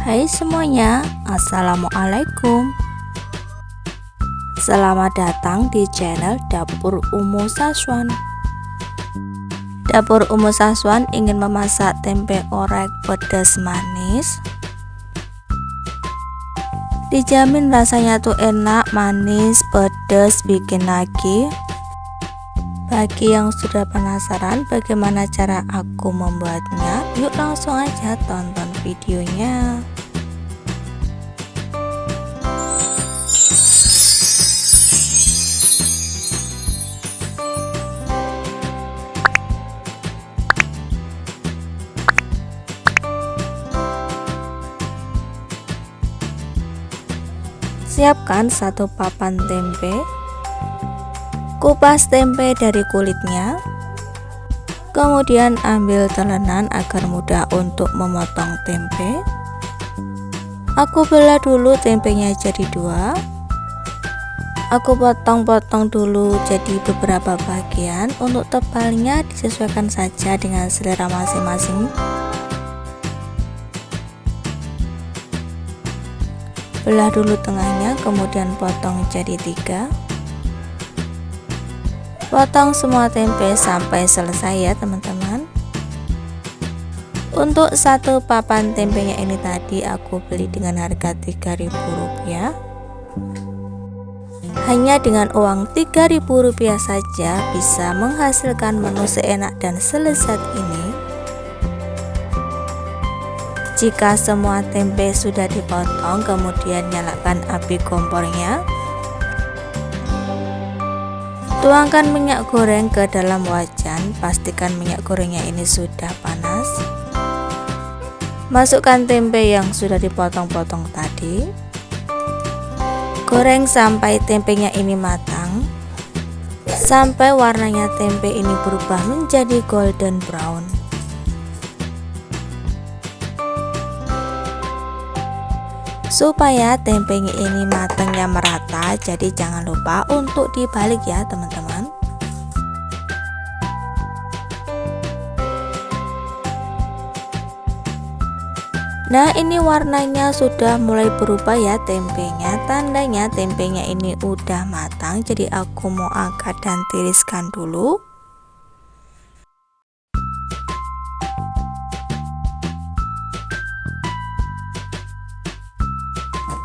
Hai semuanya, Assalamualaikum. Selamat datang di channel Dapur Umu Saswan. Dapur Umu Saswan ingin memasak tempe orek pedas manis. Dijamin rasanya tuh enak, manis, pedas, bikin lagi. Bagi yang sudah penasaran bagaimana cara aku membuatnya, yuk langsung aja tonton videonya. Siapkan satu papan tempe. Kupas tempe dari kulitnya. Kemudian ambil telenan agar mudah untuk memotong tempe. Aku belah dulu tempenya jadi dua. Aku potong-potong dulu jadi beberapa bagian. Untuk tebalnya disesuaikan saja dengan selera masing-masing. Belah dulu tengahnya, kemudian potong jadi tiga. Potong semua tempe sampai selesai ya teman-teman. Untuk satu papan tempenya ini tadi aku beli dengan harga Rp3.000. Hanya dengan uang Rp3.000 saja bisa menghasilkan menu seenak dan selezat ini. Jika semua tempe sudah dipotong, kemudian nyalakan api kompornya. Tuangkan minyak goreng ke dalam wajan, pastikan minyak gorengnya ini sudah panas. Masukkan tempe yang sudah dipotong-potong tadi. Goreng sampai tempenya ini matang. Sampai warnanya tempe ini berubah menjadi golden brown. Supaya tempenya ini matangnya merata, jadi jangan lupa untuk dibalik ya teman-teman. Nah, ini warnanya sudah mulai berubah ya tempenya, tandanya tempenya ini udah matang. Jadi aku mau angkat dan tiriskan dulu.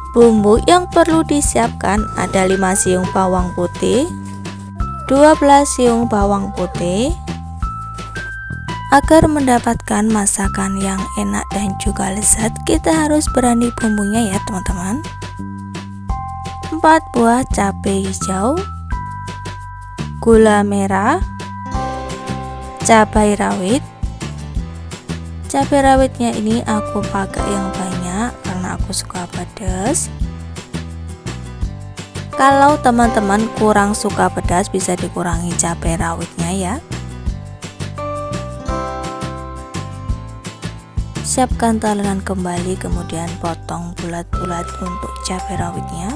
Bumbu yang perlu disiapkan ada 5 siung bawang putih, 12 siung bawang putih. Agar mendapatkan masakan yang enak dan juga lezat, kita harus berani bumbunya ya teman-teman. 4 buah cabai hijau, gula merah, cabai rawit. Cabai rawitnya ini aku pakai yang banyak karena aku suka pedas. Kalau teman-teman kurang suka pedas, bisa dikurangi cabai rawitnya ya. Siapkan talenan kembali, kemudian potong bulat-bulat untuk cabai rawitnya.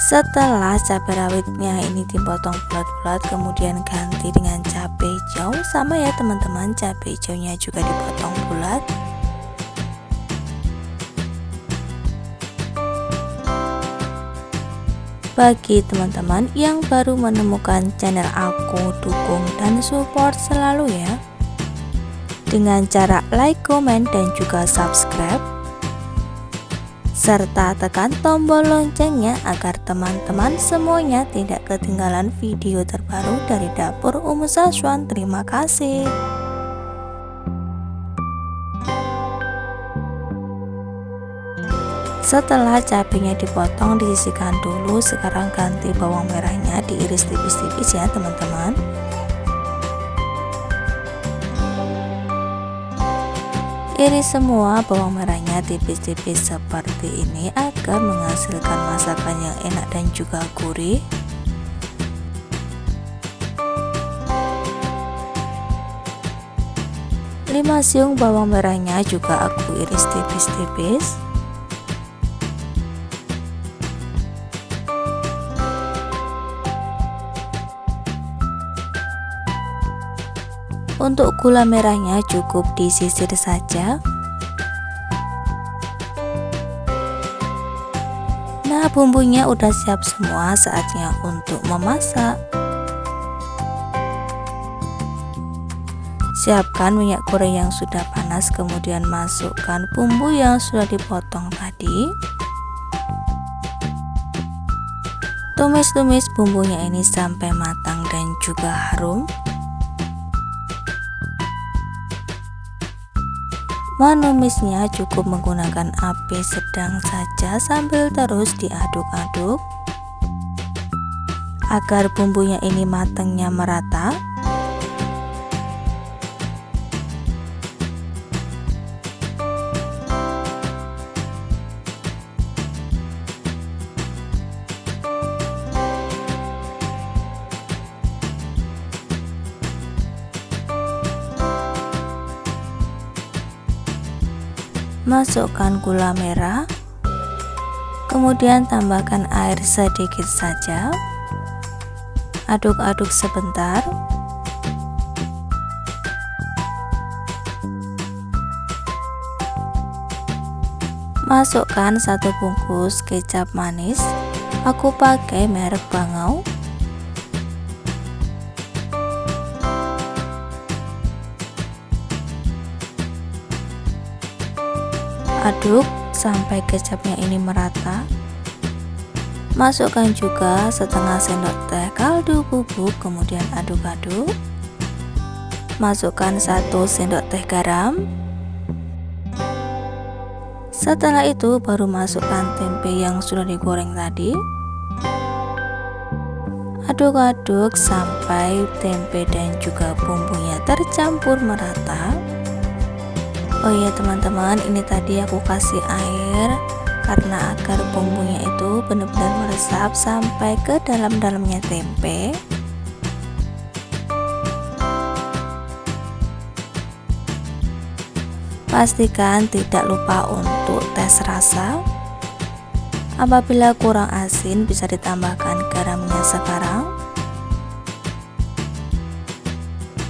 Setelah cabai rawitnya ini dipotong bulat-bulat, kemudian ganti dengan cabai hijau. Sama ya teman-teman, cabai hijaunya juga dipotong bulat. Bagi teman-teman yang baru menemukan channel aku, dukung dan support selalu ya, dengan cara like, komen, dan juga subscribe, serta tekan tombol loncengnya agar teman-teman semuanya tidak ketinggalan video terbaru dari Dapur Umu Saswan. Terima kasih. Setelah cabenya dipotong, disisihkan dulu. Sekarang ganti bawang merahnya, diiris tipis-tipis ya teman-teman. Iris semua bawang merahnya tipis-tipis seperti ini agar menghasilkan masakan yang enak dan juga gurih. Lima siung bawang merahnya juga aku iris tipis-tipis. Untuk gula merahnya cukup disisir saja. Nah, bumbunya udah siap semua, saatnya untuk memasak. Siapkan minyak goreng yang sudah panas, kemudian masukkan bumbu yang sudah dipotong tadi. Tumis-tumis bumbunya ini sampai matang dan juga harum. Menumisnya cukup menggunakan api sedang saja sambil terus diaduk-aduk agar bumbunya ini matangnya merata. Masukkan gula merah, kemudian tambahkan air sedikit saja. Aduk-aduk sebentar. Masukkan 1 bungkus kecap manis. Aku pakai merek Bangau. Aduk sampai kecapnya ini merata. Masukkan juga setengah sendok teh kaldu bubuk, kemudian aduk-aduk. Masukkan 1 sendok teh garam. Setelah itu baru masukkan tempe yang sudah digoreng tadi. Aduk-aduk sampai tempe dan juga bumbunya tercampur merata. Oh iya teman-teman, ini tadi aku kasih air karena agar bumbunya itu benar-benar meresap sampai ke dalam-dalamnya tempe. Pastikan tidak lupa untuk tes rasa. Apabila kurang asin bisa ditambahkan garamnya sekarang.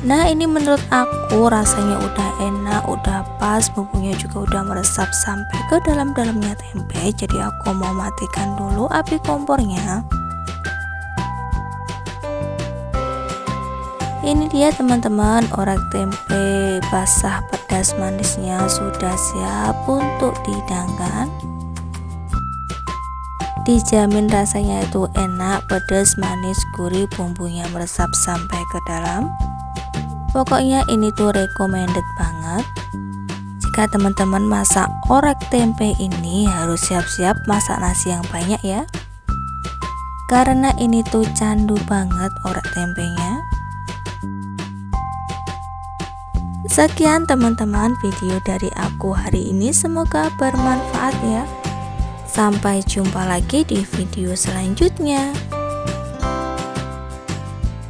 Nah, ini menurut aku rasanya udah enak, udah pas, bumbunya juga udah meresap sampai ke dalam-dalamnya tempe. Jadi aku mau matikan dulu api kompornya. Ini dia teman-teman, orek tempe basah pedas manisnya sudah siap untuk dihidangkan. Dijamin rasanya itu enak, pedas, manis, gurih, bumbunya meresap sampai ke dalam. Pokoknya ini tuh recommended banget. Jika teman-teman masak orek tempe ini harus siap-siap masak nasi yang banyak ya. Karena ini tuh candu banget orek tempenya. Sekian teman-teman video dari aku hari ini, semoga bermanfaat ya. Sampai jumpa lagi di video selanjutnya.